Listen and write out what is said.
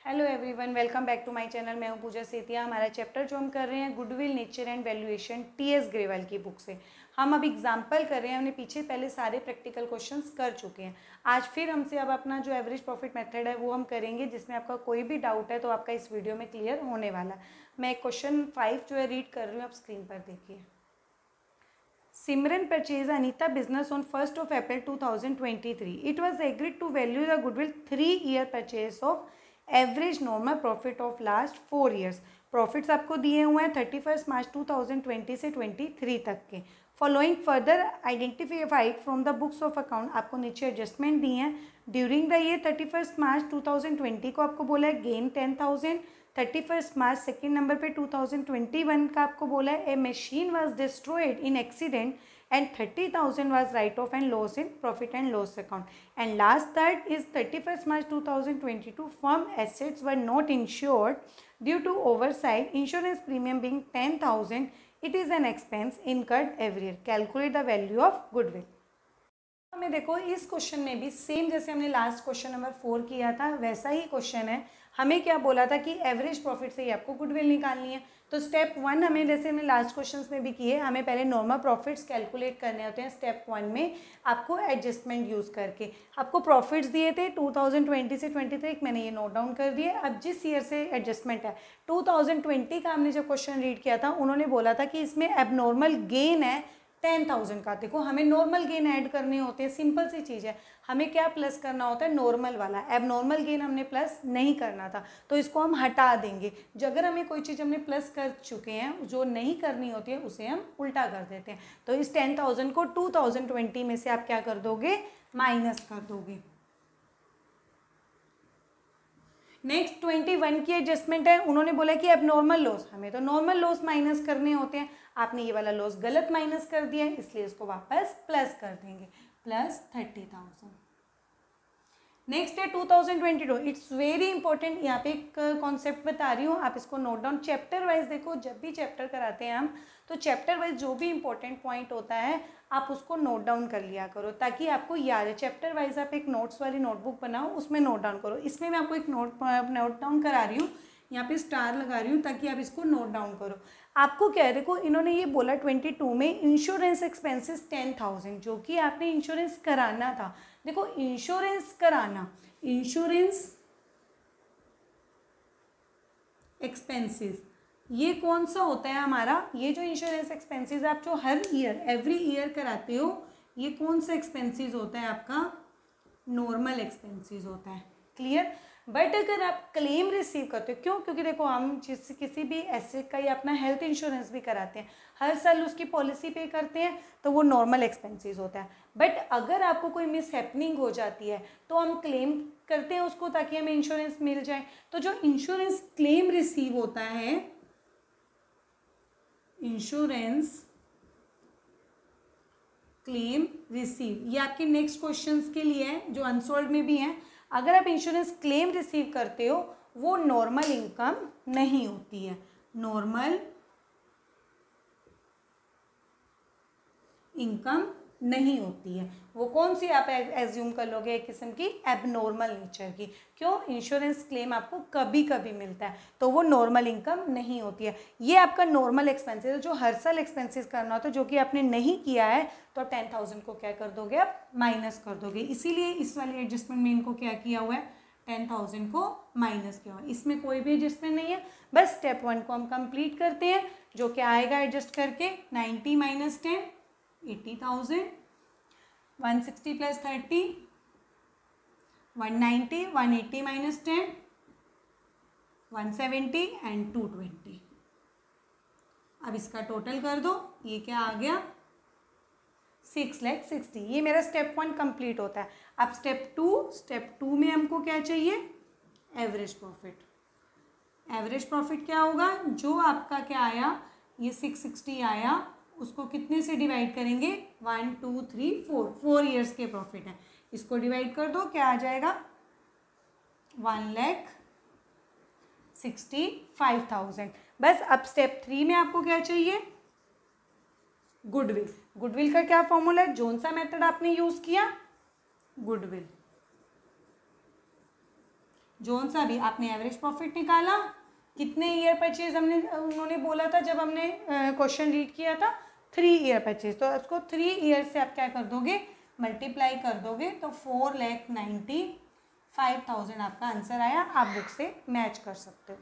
Hello everyone, welcome back to my channel. मैं हूं पूजा सेतिया। हमारा चैप्टर जो हम कर रहे हैं goodwill, nature and valuation, TS Grewal की बुक से हम अब एग्जाम्पल कर रहे हैं। हमने पीछे पहले सारे प्रैक्टिकल क्वेश्चंस कर चुके हैं। आज फिर हमसे अब अपना जो एवरेज प्रॉफिट मेथड है वो हम करेंगे, जिसमें आपका कोई भी डाउट है तो आपका इस वीडियो में क्लियर होने वाला। मैं क्वेश्चन 5 जो है रीड कर रही हूँ, आप स्क्रीन पर देखिए। Simran purchased Anita business on 1st of April 2023. It was agreed to value the goodwill 3-year purchase of average normal profit of last 4 years. Profits आपको दिए हुए हैं 31 मार्च 2020 से 23 तक के। Following further identified from the books of account, आपको नीचे adjustment दिए हैं। ड्यूरिंग द ईयर 31 मार्च 2020 को आपको बोला है गेन 10,000। 31 मार्च सेकेंड नंबर पे 2021 का आपको बोला है a machine was destroyed in accident and 30,000 was write off and loss in profit and loss account. And last third is 31 March 2022 firm assets were not insured due to oversight, insurance premium being 10,000, it is an expense incurred every year. Calculate the value of goodwill. हमें देखो इस question में भी same जैसे हमने last question number 4 किया था वैसा ही क्वेश्चन है। हमें क्या बोला था कि एवरेज प्रॉफिट से ही आपको गुडविल निकालनी है। तो स्टेप 1 हमें जैसे हमने लास्ट क्वेश्चंस में भी किए, हमें पहले नॉर्मल प्रॉफिट्स कैलकुलेट करने होते हैं। स्टेप 1 में आपको एडजस्टमेंट यूज़ करके आपको प्रॉफिट्स दिए थे 2020 से 23, मैंने ये नोट डाउन कर दिए। अब जिस ईयर से एडजस्टमेंट है 2020 का हमने जब क्वेश्चन रीड किया था उन्होंने बोला था कि इसमें एबनॉर्मल गेन है 10,000 का। देखो हमें नॉर्मल गेन ऐड करने होते हैं, सिंपल सी चीज़ है। हमें क्या प्लस करना होता है, नॉर्मल वाला। एबनॉर्मल गेन हमने प्लस नहीं करना था, तो इसको हम हटा देंगे। जो अगर हमें कोई चीज़ हमने प्लस कर चुके हैं, जो नहीं करनी होती है उसे हम उल्टा कर देते हैं। तो इस 10,000 को 2020 में से आप क्या कर दोगे, माइनस कर दोगे। नेक्स्ट 21 की एडजस्टमेंट है। उन्होंने बोला कि अब नॉर्मल लॉस, हमें तो नॉर्मल लॉस माइनस करने होते हैं। आपने ये वाला लॉस गलत माइनस कर दिया है, इसलिए इसको वापस प्लस कर देंगे, प्लस 30,000। नेक्स्ट है 2022। It's very important. यहाँ पे एक कॉन्सेप्ट बता रही हूँ, आप इसको नोट डाउन चैप्टर वाइज देखो। जब भी चैप्टर कराते हैं हम तो चैप्टर वाइज जो भी इंपॉर्टेंट पॉइंट होता है आप उसको नोट डाउन कर लिया करो, ताकि आपको याद है। चैप्टर वाइज आप एक नोट्स वाली नोटबुक बनाओ, उसमें नोट डाउन करो। इसमें मैं आपको एक नोट डाउन करा रही हूँ, यहाँ पे स्टार लगा रही हूँ ताकि आप इसको नोट डाउन करो। आपको क्या है, देखो इन्होंने ये बोला 22 में इंश्योरेंस एक्सपेंसेस 10,000, जो कि आपने इंश्योरेंस कराना था। देखो इंश्योरेंस कराना, इंश्योरेंस एक्सपेंसेस ये कौन सा होता है हमारा, ये जो इंश्योरेंस एक्सपेंसेस आप जो हर ईयर एवरी ईयर कराते हो, ये कौन सा एक्सपेंसेस होता है आपका, नॉर्मल एक्सपेंसेस होता है। क्लियर। बट अगर आप क्लेम रिसीव करते हो, क्यों, क्योंकि देखो हम किसी भी एसेट का या अपना हेल्थ इंश्योरेंस भी कराते हैं, हर साल उसकी पॉलिसी पे करते हैं, तो वो नॉर्मल एक्सपेंसेस होता है। बट अगर आपको कोई मिस हैपनिंग हो जाती है तो हम क्लेम करते हैं उसको, ताकि हमें इंश्योरेंस मिल जाए। तो जो इंश्योरेंस क्लेम रिसीव होता है, इंश्योरेंस क्लेम रिसीव, ये आपके नेक्स्ट क्वेश्चंस के लिए है जो अनसॉल्व में भी हैं। अगर आप इंश्योरेंस क्लेम रिसीव करते हो वो नॉर्मल इनकम नहीं होती है, नॉर्मल इनकम नहीं होती है। वो कौन सी आप एज्यूम कर लोगे, एक किस्म की एबनॉर्मल नेचर की। क्यों, इंश्योरेंस क्लेम आपको कभी कभी मिलता है, तो वो नॉर्मल इनकम नहीं होती है। ये आपका नॉर्मल एक्सपेंसेस है जो हर साल एक्सपेंसेस करना होता है, जो कि आपने नहीं किया है, तो आप 10,000 को क्या कर दोगे, आप माइनस कर दोगे। इसीलिए इस वाली एडजस्टमेंट में इनको क्या किया हुआ है, 10,000 को माइनस किया हुआ है। इसमें कोई भी एडजस्टमेंट नहीं है। बस स्टेप 1 को हम कंप्लीट करते हैं, जो क्या आएगा एडजस्ट करके, 90 माइनस 10 80,000, 160 प्लस 30 190, 180 माइनस 10 170 एंड 220। अब इसका टोटल कर दो, ये क्या आ गया, 6,60,000। ये मेरा स्टेप 1 कंप्लीट होता है। अब स्टेप 2 में हमको क्या चाहिए, एवरेज प्रॉफिट। एवरेज प्रॉफिट क्या होगा, जो आपका क्या आया, ये 660 आया, उसको कितने से डिवाइड करेंगे, 1 2 3 4 ईयर्स के प्रॉफिट है, इसको डिवाइड कर दो, क्या आ जाएगा, 1,65,000। बस अब स्टेप 3 में आपको क्या चाहिए, गुडविल। गुडविल का क्या फॉर्मूला है, जोन सा मेथड आपने यूज किया, गुडविल जोन सा भी आपने एवरेज प्रॉफिट निकाला, कितने ईयर परचेज हमने उन्होंने बोला था जब हमने क्वेश्चन रीड किया था, 3 ईयर परचेज, तो उसको 3 ईयर से आप क्या कर दोगे, मल्टीप्लाई कर दोगे, तो 4,95,000 आपका आंसर आया। आप बुक से मैच कर सकते हो।